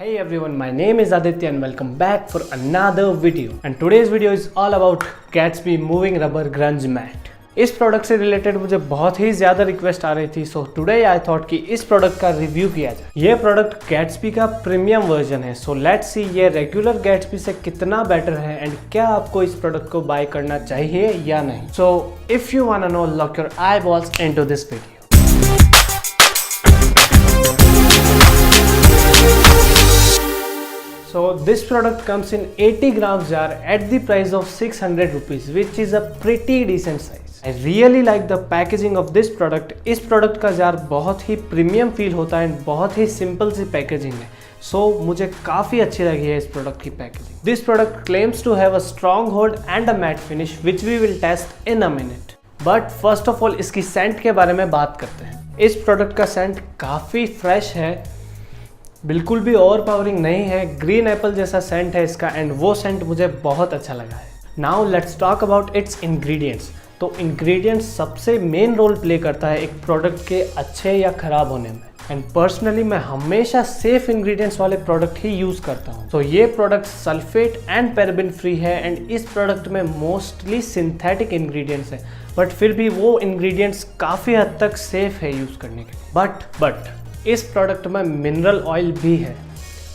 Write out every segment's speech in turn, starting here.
Hey everyone, my name is Aditya and welcome back for another video. And today's video is all about Gatsby moving rubber grunge mat. इस product से related मुझे बहुत ही ज़्यादा request आ रही थी, so today I thought कि इस product का रिव्यू किया जाए। ये प्रोडक्ट गैट्सबी का प्रीमियम वर्जन है, सो लेट्स सी ये रेगुलर गैट्सबी से कितना बेटर है एंड क्या आपको इस प्रोडक्ट को बाय करना चाहिए या नहीं। So if you want to know, lock your eyeballs into this video. So this product comes in 80 grams jar at the price of 600 rupees, which is a pretty decent size. I really like the packaging of this product. इस product का jar बहुत ही premium feel होता है and बहुत ही simple सी packaging है, so मुझे काफ़ी अच्छी लगी है इस product की packaging. This product claims to have a strong hold and a matte finish, which we will test in a minute. But first of all इसकी सेंट के बारे में बात करते हैं। इस product का सेंट काफ़ी फ्रेश है, बिल्कुल भी ओवर पावरिंग नहीं है, ग्रीन एप्पल जैसा सेंट है इसका एंड वो सेंट मुझे बहुत अच्छा लगा है। Now let's talk about it's ingredients. तो इंग्रेडिएंट्स सबसे मेन रोल प्ले करता है एक प्रोडक्ट के अच्छे या ख़राब होने में, एंड पर्सनली मैं हमेशा सेफ इंग्रेडिएंट्स वाले प्रोडक्ट ही यूज़ करता हूँ। तो ये product sulphate and paraben free है एंड इस प्रोडक्ट में मोस्टली सिंथेटिक इंग्रेडिएंट्स है, बट फिर भी वो इंग्रेडिएंट्स काफ़ी हद तक सेफ है यूज़ करने के लिए। बट इस प्रोडक्ट में मिनरल ऑयल भी है,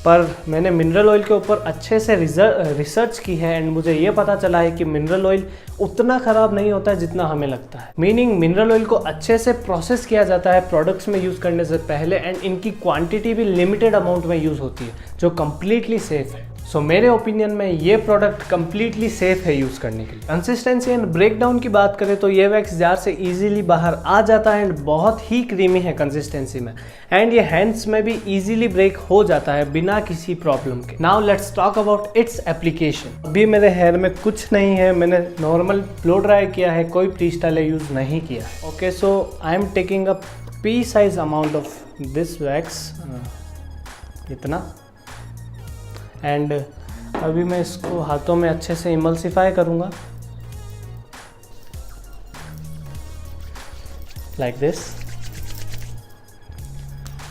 पर मैंने मिनरल ऑयल के ऊपर अच्छे से रिसर्च की है एंड मुझे ये पता चला है कि मिनरल ऑयल उतना ख़राब नहीं होता है जितना हमें लगता है। मीनिंग मिनरल ऑयल को अच्छे से प्रोसेस किया जाता है प्रोडक्ट्स में यूज़ करने से पहले एंड इनकी क्वांटिटी भी लिमिटेड अमाउंट में यूज़ होती है, जो कम्प्लीटली सेफ़ है। सो मेरे ओपिनियन में ये प्रोडक्ट कम्प्लीटली सेफ है यूज़ करने के लिए। कंसिस्टेंसी एंड ब्रेकडाउन की बात करें तो ये वैक्स जार से इजीली बाहर आ जाता है एंड बहुत ही क्रीमी है कंसिस्टेंसी में, एंड ये हैंड्स में भी इजीली ब्रेक हो जाता है बिना किसी प्रॉब्लम के। Now let's talk about its application. अभी मेरे हेयर में कुछ नहीं है, मैंने नॉर्मल ब्लो ड्राई किया है, कोई प्री स्टाइल यूज़ नहीं किया। Okay, so I am taking a pea size amount of this wax, इतना, एंड अभी मैं इसको हाथों में अच्छे से इमल्सिफाई करूँगा लाइक दिस,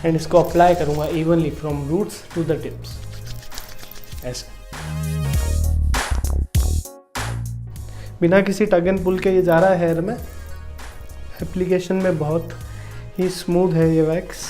एंड इसको अप्लाई करूँगा evenly from roots to the tips, ऐसे बिना किसी टग एंड पुल के ये जा रहा है हेयर में। एप्लीकेशन में बहुत ही स्मूथ है ये wax.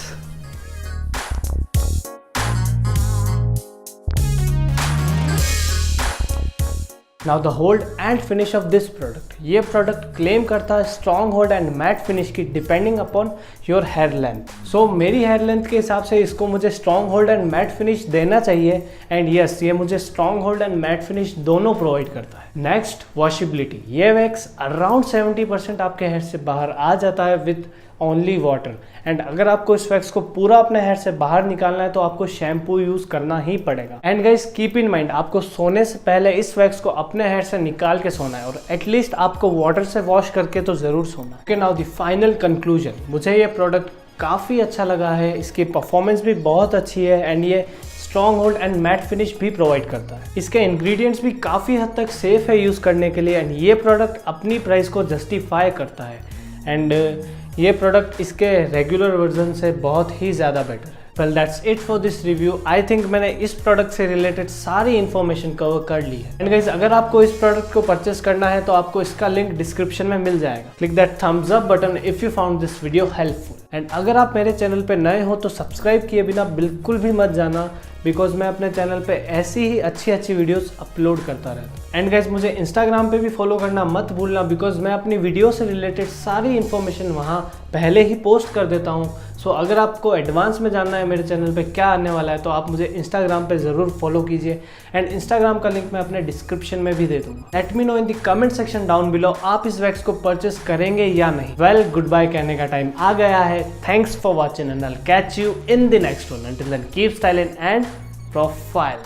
Now the hold and finish of this product. ये प्रोडक्ट क्लेम करता है strong hold and matte finish की depending upon your hair length. So मेरी हेयर लेंथ के हिसाब से इसको मुझे strong hold and matte finish देना चाहिए, एंड यस ये मुझे strong hold and matte finish दोनों प्रोवाइड करता है। Next, washability. ये वैक्स अराउंड 70% आपके हेयर से बाहर आ जाता है विथ ओनली वाटर, एंड अगर आपको इस वैक्स को पूरा अपने हेयर से बाहर निकालना है तो आपको शैम्पू यूज करना ही पड़ेगा। And guys keep in mind, आपको सोने से पहले इस वैक्स को अपने हेयर से निकाल के सोना है और एटलीस्ट आपको वाटर से वॉश करके तो जरूर सोना है। Okay, now the final conclusion. मुझे ये प्रोडक्ट काफ़ी अच्छा लगा है, इसकी परफॉर्मेंस भी बहुत अच्छी है एंड ये strong hold and matte finish भी प्रोवाइड करता है। इसके इंग्रेडिएंट्स भी काफ़ी हद तक सेफ है यूज़ करने के लिए, एंड ये प्रोडक्ट अपनी प्राइस को जस्टिफाई करता है, एंड ये प्रोडक्ट इसके रेगुलर वर्जन से बहुत ही ज़्यादा बेटर है। Well that's it for this review. I think मैंने इस प्रोडक्ट से रिलेटेड सारी इन्फॉर्मेशन कवर कर ली है। एंड गाइस, अगर आपको इस प्रोडक्ट को परचेस करना है तो आपको इसका लिंक डिस्क्रिप्शन में मिल जाएगा। Click that thumbs up button if you found this video helpful, and अगर आप मेरे चैनल पे नए हो तो सब्सक्राइब किए बिना बिल्कुल भी मत जाना, बिकॉज मैं अपने चैनल पे ऐसी ही अच्छी वीडियोस अपलोड करता रहता हूँ। एंड गाइस, मुझे इंस्टाग्राम पे भी फॉलो करना मत भूलना, बिकॉज मैं अपनी वीडियो से रिलेटेड सारी इन्फॉर्मेशन वहाँ पहले ही पोस्ट कर देता हूँ। सो अगर आपको एडवांस में जानना है मेरे चैनल पे क्या आने वाला है तो आप मुझे इंस्टाग्राम पे ज़रूर फॉलो कीजिए, एंड इंस्टाग्राम का लिंक मैं अपने डिस्क्रिप्शन में भी दे दूँगा। Let me know in the comment section down below, आप इस वैक्स को परचेस करेंगे या नहीं। वेल, गुड बाय कहने का टाइम आ गया है। Thanks for watching and I will catch you in the next one. Until then keep styling and profile.